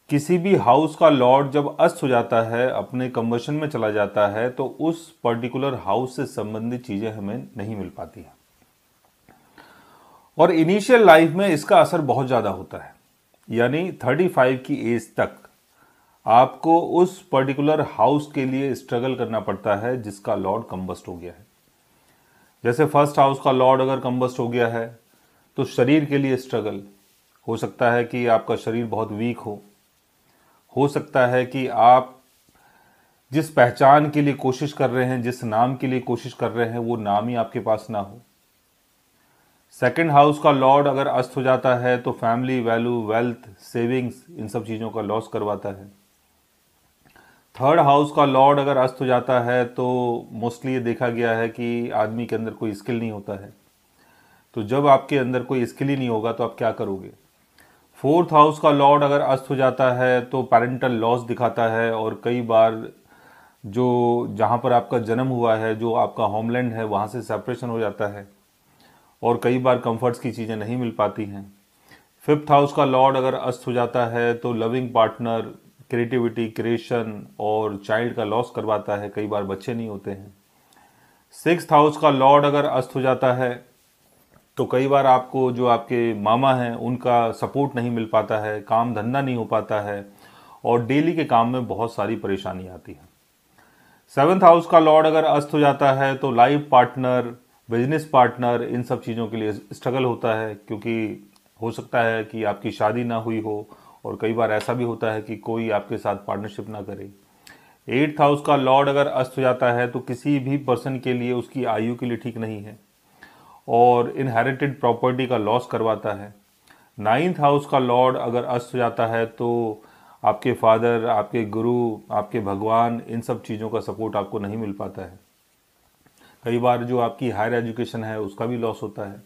किसी भी हाउस का लॉर्ड जब अस्त हो जाता है, अपने कंबशन में चला जाता है, तो उस पर्टिकुलर हाउस से संबंधित चीजें हमें नहीं मिल पाती हैं। और इनिशियल लाइफ में इसका असर बहुत ज्यादा होता है, यानी 35 की एज तक आपको उस पर्टिकुलर हाउस के लिए स्ट्रगल करना पड़ता है जिसका लॉर्ड कंबस्ट हो गया है। जैसे फर्स्ट हाउस का लॉर्ड अगर कंबस्ट हो गया है तो शरीर के लिए स्ट्रगल हो सकता है कि आपका शरीर बहुत वीक हो सकता है कि आप जिस पहचान के लिए कोशिश कर रहे हैं, जिस नाम के लिए कोशिश कर रहे हैं, वो नाम ही आपके पास ना हो। सेकंड हाउस का लॉर्ड अगर अस्त हो जाता है तो फैमिली वैल्यू, वेल्थ, सेविंग्स, इन सब चीज़ों का लॉस करवाता है। थर्ड हाउस का लॉर्ड अगर अस्त हो जाता है तो मोस्टली ये देखा गया है कि आदमी के अंदर कोई स्किल नहीं होता है। तो जब आपके अंदर कोई स्किल ही नहीं होगा तो आप क्या करोगे। फोर्थ हाउस का लॉर्ड अगर अस्त हो जाता है तो पेरेंटल लॉस दिखाता है, और कई बार जो जहाँ पर आपका जन्म हुआ है, जो आपका होमलैंड है, वहाँ से सेपरेशन हो जाता है और कई बार कंफर्ट्स की चीज़ें नहीं मिल पाती हैं। फिफ्थ हाउस का लॉर्ड अगर अस्त हो जाता है तो लविंग पार्टनर, क्रिएटिविटी, क्रिएशन और चाइल्ड का लॉस करवाता है, कई बार बच्चे नहीं होते हैं। सिक्स्थ हाउस का लॉर्ड अगर अस्त हो जाता है तो कई बार आपको जो आपके मामा हैं उनका सपोर्ट नहीं मिल पाता है, काम धंधा नहीं हो पाता है और डेली के काम में बहुत सारी परेशानी आती है। सेवन्थ हाउस का लॉर्ड अगर अस्त हो जाता है तो लाइफ पार्टनर, बिजनेस पार्टनर, इन सब चीज़ों के लिए स्ट्रगल होता है, क्योंकि हो सकता है कि आपकी शादी ना हुई हो और कई बार ऐसा भी होता है कि कोई आपके साथ पार्टनरशिप ना करे। एट्थ हाउस का लॉर्ड अगर अस्त हो जाता है तो किसी भी पर्सन के लिए उसकी आयु के लिए ठीक नहीं है और इनहेरिटेड प्रॉपर्टी का लॉस करवाता है। नाइन्थ हाउस का लॉर्ड अगर अस्त हो जाता है तो आपके फादर, आपके गुरु, आपके भगवान, इन सब चीज़ों का सपोर्ट आपको नहीं मिल पाता है। कई बार जो आपकी हायर एजुकेशन है उसका भी लॉस होता है।